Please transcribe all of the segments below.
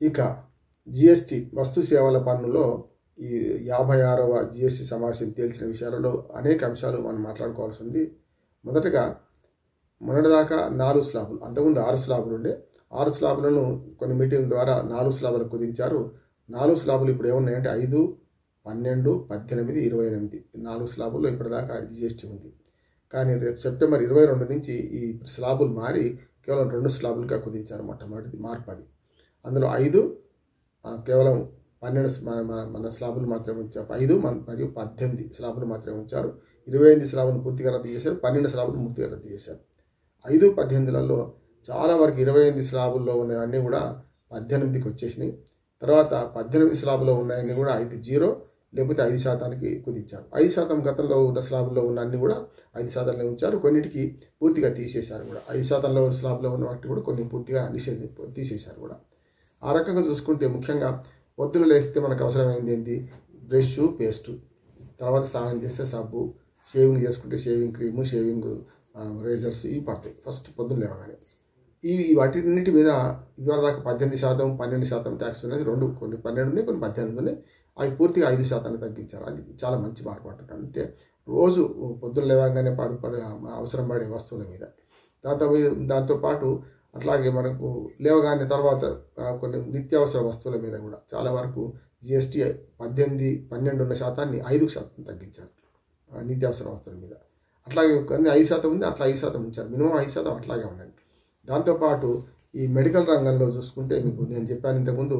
ఇక జిఎస్టీ వస్తు సేవల పన్నులో ఈ 56వ జిఎస్టీ సమావేశం తేల్చిన విషయాలలో అనేక అంశాలు మనం మాట్లాడుకోవాల్సి ఉంది. మొదటగా మొన్నటిదాకా 4 స్లాబులు, అంతకుముందు 6 స్లాబులు ఉండే. 6 స్లాబులను కొన్ని మీటింగ్ల ద్వారా 4 స్లాబులకు కుదించారు. 4 స్లాబులు ఇప్పుడు ఏమున్నాయంటే 5, 12, 18, 28 4 స్లాబుల్లో ఇప్పటిదాకా జిఎస్టీ ఉంది. కానీ రేపు సెప్టెంబర్ 22 నుంచి ఈ స్లాబులు మారి కేవలం 2 స్లాబులుగా కుదించారు. మొట్టమొదటి మార్పు అది. అందులో 5 కేవలం 12 మన స్లాబులు మాత్రమే ఉంచారు. 5 మరియు 18 స్లాబులు మాత్రమే ఉంచారు. 28 స్లాబులు పూర్తిగా రద్దు చేశారు. 12 స్లాబులు పూర్తిగా రద్దు చేశారు. 5, 18లలో చాలా వరకు 28 స్లాబుల్లో ఉన్నవన్నీ కూడా 18కి వచ్చేసినాయి. తర్వాత 18 స్లాబులో ఉన్నాయన్నీ కూడా 5 లేకపోతే 5% కుదించారు. 5% గతంలో ఉన్న స్లాబుల్లో ఉన్న అన్ని కూడా 5% ఉంచారు. కొన్నిటికి పూర్తిగా తీసేశారు కూడా. 5% స్లాబ్లో ఉన్న వాటిని కూడా కొన్ని పూర్తిగా తీసేశారు కూడా. ఆ రకంగా చూసుకుంటే ముఖ్యంగా పొద్దున లేస్తే మనకు అవసరమైంది ఏంటి? బ్రష్, పేస్టు, తర్వాత స్నానం చేస్తే సబ్బు, షేవింగ్ చేసుకుంటే షేవింగ్ క్రీము, షేవింగ్ రేజర్స్ ఇవి పడతాయి ఫస్ట్ పొద్దున్న లేవగానే. వాటిన్నిటి మీద ఇదివరదాకా 18%, 12% ట్యాక్స్ ఉన్నది. కొన్ని 12 ఉన్నాయి, కొన్ని 18 ఉన్నాయి. అవి పూర్తిగా 5% తగ్గించారు. అది చాలా మంచి మార్పు అంటున్నాను. అంటే రోజు పొద్దున్న లేవగానే అవసరం పడే వస్తువుల మీద. దాంతోపాటు అట్లాగే మనకు లేవగానే తర్వాత కొన్ని నిత్యావసర వస్తువుల మీద కూడా చాలా వరకు జిఎస్టీ 18, 12 ఉన్న శాతాన్ని 5% తగ్గించారు నిత్యావసర వస్తువుల మీద. అట్లాగే కొన్ని 5% ఉంది, అట్లా 5% ఉంచారు. మినిమం 5% అట్లాగే ఉండండి. దాంతోపాటు ఈ మెడికల్ రంగంలో చూసుకుంటే మీకు నేను చెప్పాను ఇంతకుముందు,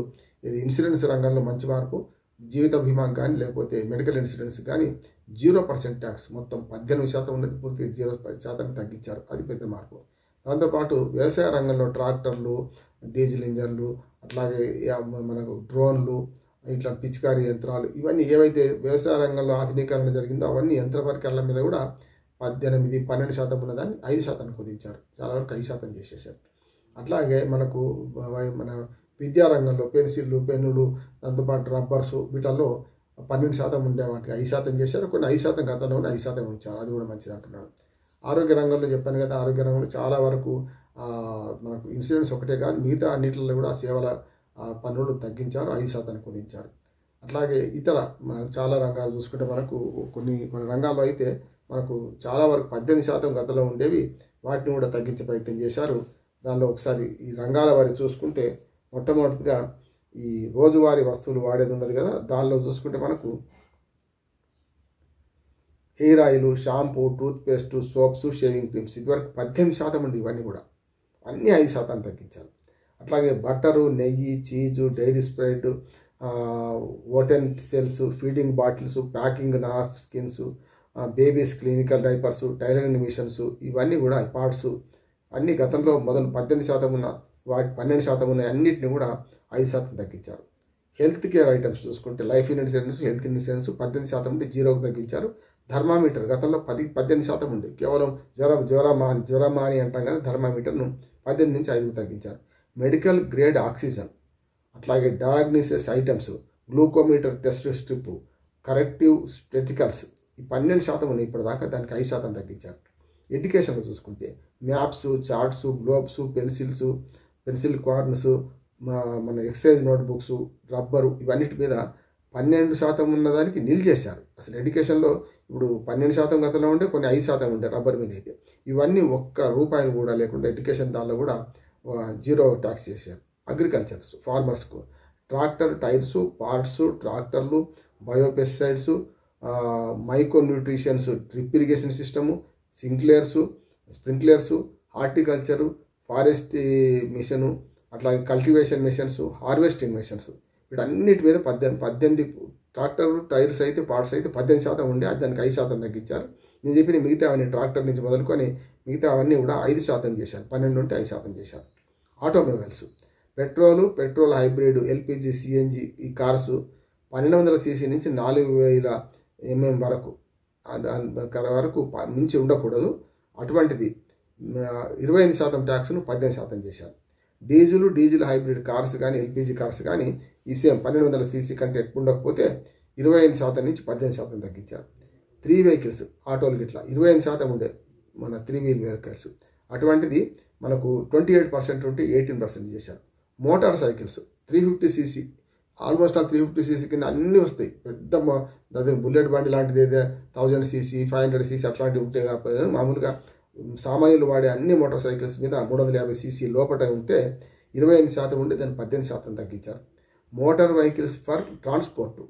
ఇది ఇన్సూరెన్స్ రంగంలో మంచి మార్పు. జీవిత బీమాకు కానీ లేకపోతే మెడికల్ ఇన్సూరెన్స్ కానీ 0% ట్యాక్స్, మొత్తం 18% ఉన్నది పూర్తిగా 0% తగ్గించారు. అది పెద్ద మార్పు. దాంతోపాటు వ్యవసాయ రంగంలో ట్రాక్టర్లు, డీజిల్ ఇంజన్లు, అట్లాగే మనకు డ్రోన్లు, ఇట్లా పిచికారీ యంత్రాలు, ఇవన్నీ ఏవైతే వ్యవసాయ రంగంలో ఆధునీకరణ జరిగిందో అవన్నీ యంత్ర పరికరాల మీద కూడా 18, 12% ఉన్నదాన్ని 5% కుదించారు. చాలా వరకు 5% చేసేసారు. అట్లాగే మనకు మన విద్యారంగంలో పెన్సిళ్ళు, పెన్నులు, దాంతోపాటు రబ్బర్స్ వీటిల్లో 12% ఉండే వాటికి 5% చేశారు. కొన్ని 5% గతంలో 5% ఉంచారు. అది కూడా మంచిది అంటున్నాను. ఆరోగ్య రంగంలో చెప్పాను కదా, ఆరోగ్య రంగంలో చాలా వరకు మనకు ఇన్సూరెన్స్ ఒకటే కాదు, మిగతా అన్నింటిలో కూడా సేవల పన్నులు తగ్గించారు, 5% కుదించారు. అట్లాగే ఇతర చాలా రంగాలు చూసుకుంటే మనకు కొన్ని రంగాల్లో అయితే మనకు చాలా వరకు 18% గతంలో ఉండేవి, వాటిని కూడా తగ్గించే ప్రయత్నం చేశారు. దానిలో ఒకసారి ఈ రంగాల వారి చూసుకుంటే మొట్టమొదటిగా ఈ రోజువారీ వస్తువులు వాడేది ఉన్నది కదా, దానిలో చూసుకుంటే మనకు hair oil, shampoo, toothpaste, soaps, shaving creams ఇదివరకు 18% ఉండి ఇవన్నీ కూడా అన్నీ 5% తగ్గించారు. అట్లాగే బట్టరు, నెయ్యి, చీజు, డైరీ స్ప్రెడ్, ఓటెన్ సెల్స్, feeding bottles, packing napkins, babies clinical diapers, tailoring machines, ఇవన్నీ కూడా పార్ట్స్ అన్నీ గతంలో మొదలు 18% ఉన్న వాటి 12% ఉన్న అన్నింటినీ కూడా 5% తగ్గించారు. హెల్త్ కేర్ ఐటమ్స్ చూసుకుంటే లైఫ్ ఇన్సూరెన్స్, హెల్త్ ఇన్సూరెన్స్ 18% ఉండి 0కి తగ్గించారు. థర్మామీటర్ గతంలో 18% ఉంది, కేవలం జ్వరమాని అంటాం కదా, థర్మామీటర్ను 18 నుంచి 5కి తగ్గించారు. మెడికల్ గ్రేడ్ ఆక్సిజన్, అట్లాగే diagnosis items, glucometer, test strip, corrective spectacles ఈ 12% ఉన్నాయి ఇప్పటిదాకా, దానికి 5% తగ్గించారు. ఎడ్యుకేషన్లో చూసుకుంటే maps, charts, globes, pencil corns, మన ఎక్సైజ్ నోట్బుక్స్, రబ్బరు ఇవన్నిటి మీద 12% ఉన్నదానికి నిల్ చేశారు. అసలు ఎడ్యుకేషన్లో ఇప్పుడు 12% గతంలో ఉంటే కొన్ని 5% ఉండే రబ్బర్ మీద అయితే, ఇవన్నీ ₹1 కూడా లేకుండా ఎడ్యుకేషన్ దానిలో కూడా 0 ట్యాక్స్ చేశారు. అగ్రికల్చర్స్, ఫార్మర్స్కు ట్రాక్టర్ టైర్స్, పార్ట్స్, ట్రాక్టర్లు, biopesticides, micro nutritions, drip irrigation system, sprinklers, horticulture, forest machine, అట్లాగే కల్టివేషన్ మిషన్స్, హార్వెస్టింగ్ మిషన్స్ వీటన్నిటి మీద 18 ట్రాక్టర్ టైర్స్ అయితే పార్ట్స్ అయితే 18% ఉండే, అది దానికి 5% తగ్గించారు. నేను చెప్పిన మిగతా అవన్నీ ట్రాక్టర్ నుంచి మొదలుకొని మిగతా అవన్నీ కూడా 5% చేశారు. 12 ఉంటే 5% చేశారు. Automobiles, petrol hybrid, LPG, CNG ఈ కార్స్ 1200 cc నుంచి 4000 mm వరకు మించి ఉండకూడదు. అటువంటిది 25% ట్యాక్స్ను 18% చేశారు. డీజిల్ హైబ్రిడ్ కార్స్ కానీ ఎల్పిజి కార్స్ కానీ ఈ సేమ్ 1200 cc కంటే ఎక్కువ ఉండకపోతే 25% నుంచి 18% తగ్గించారు. 3 వెహికల్స్, ఆటోలు గిట్లా 25% ఉండే మన 3 వీల్ వెహికల్స్, అటువంటిది మనకు 28% ఉంటే 18% చేశారు. మోటార్ సైకిల్స్ 350cc ఆల్మోస్ట్ ఆ 350cc కింద అన్నీ వస్తాయి. పెద్ద దాని బుల్లెట్ బండి లాంటిది ఏదో 1000cc 500cc అట్లాంటివి ఉంటే కాకపోతే మామూలుగా సామాన్యులు వాడే అన్ని మోటార్ సైకిల్స్ మీద 350cc లోపల ఉంటే 25% ఉండి దాన్ని 18% తగ్గించారు. మోటార్ వెహికల్స్ ఫర్ ట్రాన్స్పోర్ట్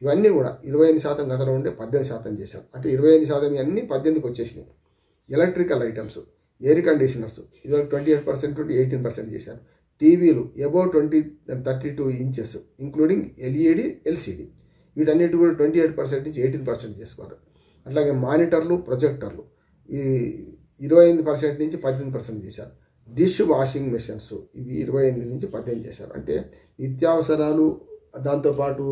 ఇవన్నీ కూడా 25% గతంలో ఉండే 18% చేశారు. అంటే 25% అన్నీ 18కి వచ్చేసినాయి. ఎలక్ట్రికల్ ఐటమ్స్, ఎయిర్ కండిషనర్స్ ఇదివరకు 28% నుండి 18% చేశారు. టీవీలు above 32 inches including LED LCD వీటన్నిటి కూడా 28% నుంచి 18% చేసుకోవాలి. అట్లాగే మానిటర్లు ప్రొజెక్టర్లు ఈ 25% నుంచి 18% చేశారు. డిష్ వాషింగ్ మెషిన్స్ ఇవి 28 నుంచి 18 చేశారు. అంటే నిత్యావసరాలు దాంతోపాటు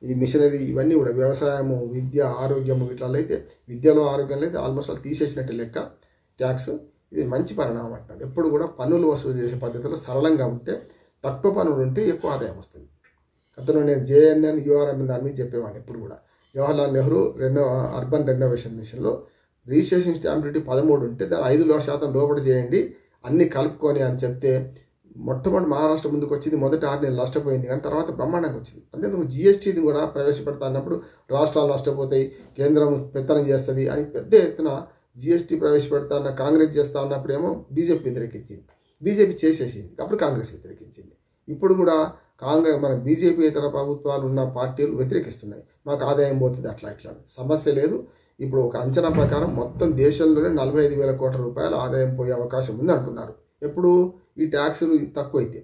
ఈ మిషనరీ ఇవన్నీ కూడా వ్యవసాయము, విద్య, ఆరోగ్యము వీటిలో అయితే విద్యలో ఆరోగ్యంలో అయితే ఆల్మోస్ట్ వాళ్ళు తీసేసినట్టు లెక్క ట్యాక్స్. ఇది మంచి పరిణామం అంటారు. ఎప్పుడు కూడా పన్నులు వసూలు చేసే పద్ధతిలో సరళంగా ఉంటే తక్కువ పన్నులు ఉంటే ఎక్కువ ఆదాయం వస్తుంది. అతను నేను జేఎన్ఎన్ యూఆర్ఎం దాని మీద చెప్పేవాడిని. ఎప్పుడు కూడా జవహర్లాల్ నెహ్రూ అర్బన్ రెనోవేషన్ మిషన్లో రిజిస్ట్రేషన్ స్టాంప్ డ్యూటీ 13 ఉంటే దాన్ని 5% లోపల చేయండి అన్నీ కలుపుకొని అని చెప్తే మొట్టమొదటి మహారాష్ట్ర ముందుకు వచ్చింది. మొదటి 6 నెలలు నష్టపోయింది, కానీ తర్వాత బ్రహ్మాండంగా వచ్చింది. అంతేందుకు జిఎస్టీని కూడా ప్రవేశపెడతా అన్నప్పుడు రాష్ట్రాలు నష్టపోతాయి, కేంద్రం పెత్తనం చేస్తుంది అని పెద్ద ఎత్తున జిఎస్టీ ప్రవేశపెడతా అన్న కాంగ్రెస్ చేస్తా అన్నప్పుడేమో బీజేపీ వ్యతిరేకించింది. బీజేపీ చేసేసింది, అప్పుడు కాంగ్రెస్ వ్యతిరేకించింది. ఇప్పుడు కూడా మన బీజేపీ ఇతర ప్రభుత్వాలు ఉన్న పార్టీలు వ్యతిరేకిస్తున్నాయి. మాకు ఆదాయం పోతుంది అట్లా ఇట్లా సమస్య లేదు. ఇప్పుడు ఒక అంచనా ప్రకారం మొత్తం దేశంలోనే 45,000 కోట్ల రూపాయల ఆదాయం పోయే అవకాశం ఉంది అంటున్నారు. ఎప్పుడు ఈ ట్యాక్సులు తక్కువైతే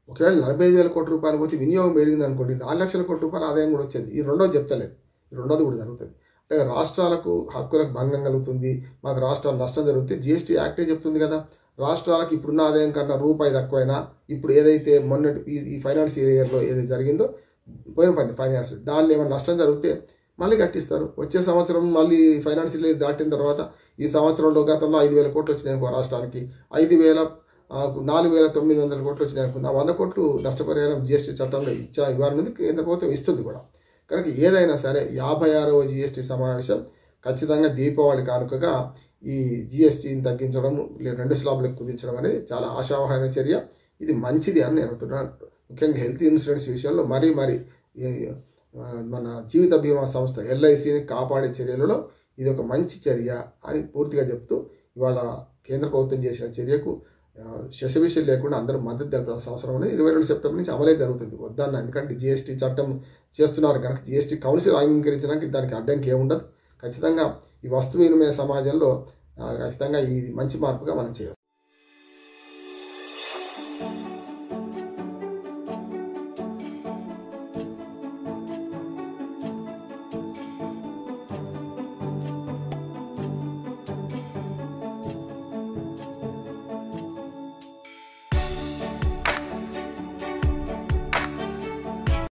ఒకవేళ 45,000 కోట్ల రూపాయలు పోతే వినియోగం పెరిగింది అనుకోండి, 4 లక్షల కోట్ల రూపాయల ఆదాయం కూడా వచ్చేది. ఈ రెండోది చెప్తలేదు, ఈ రెండోది కూడా జరుగుతుంది. అంటే రాష్ట్రాలకు హక్కులకు భంగం కలుగుతుంది, మాకు రాష్ట్రాలు నష్టం జరుగుతుంది. జిఎస్టీ యాక్టే చెప్తుంది కదా, రాష్ట్రాలకు ఇప్పుడున్న ఆదాయం కన్నా రూపాయి తక్కువైనా ఇప్పుడు ఏదైతే మొన్నటి ఈ ఫైనాన్షియల్ ఇయర్లో ఏదైతే జరిగిందో పోయిన ఫైనాన్స్ దానిలో ఏమైనా నష్టం జరిగితే మళ్ళీ కట్టిస్తారు. వచ్చే సంవత్సరం మళ్ళీ ఫైనాన్షియల్ ఇయర్ దాటిన తర్వాత ఈ సంవత్సరంలో గతంలో 5,000 కోట్లు వచ్చినాయి అనుకో రాష్ట్రానికి, 4,900 కోట్లు వచ్చినాయి అనుకుంది. ఆ 100 కోట్లు నష్టపరిహారం జిఎస్టీ చట్టంలో ఇవ్వాలి నుండి కేంద్ర ప్రభుత్వం ఇస్తుంది కూడా. కనుక ఏదైనా సరే 56వ జిఎస్టీ సమావేశం ఖచ్చితంగా దీపావళి కానుకగా ఈ జిఎస్టీని తగ్గించడం 2 స్లాబ్లకు కుదించడం అనేది చాలా ఆశావహమైన చర్య. ఇది మంచిది అని నేను అంటున్నాను. ముఖ్యంగా హెల్త్ ఇన్సూరెన్స్ విషయంలో మరీ మన జీవిత బీమా సంస్థ ఎల్ఐసిని కాపాడే చర్యలలో ఇది ఒక మంచి చర్య అని పూర్తిగా చెప్తూ ఇవాళ కేంద్ర ప్రభుత్వం చేసిన చర్యకు శశవిషయం లేకుండా అందరూ మద్దతు తెలపాల్సిన అవసరం అనేది 22 సెప్టెంబర్ నుంచి అమలే జరుగుతుంది వద్దన్న. ఎందుకంటే జిఎస్టీ చట్టం చేస్తున్నారు కనుక జిఎస్టీ కౌన్సిల్ అంగీకరించడానికి దానికి అడ్డంకి ఏముండదు. ఖచ్చితంగా ఈ వస్తు వినిమయ సమాజంలో ఖచ్చితంగా ఈ మంచి మార్పుగా మనం చేయాలి.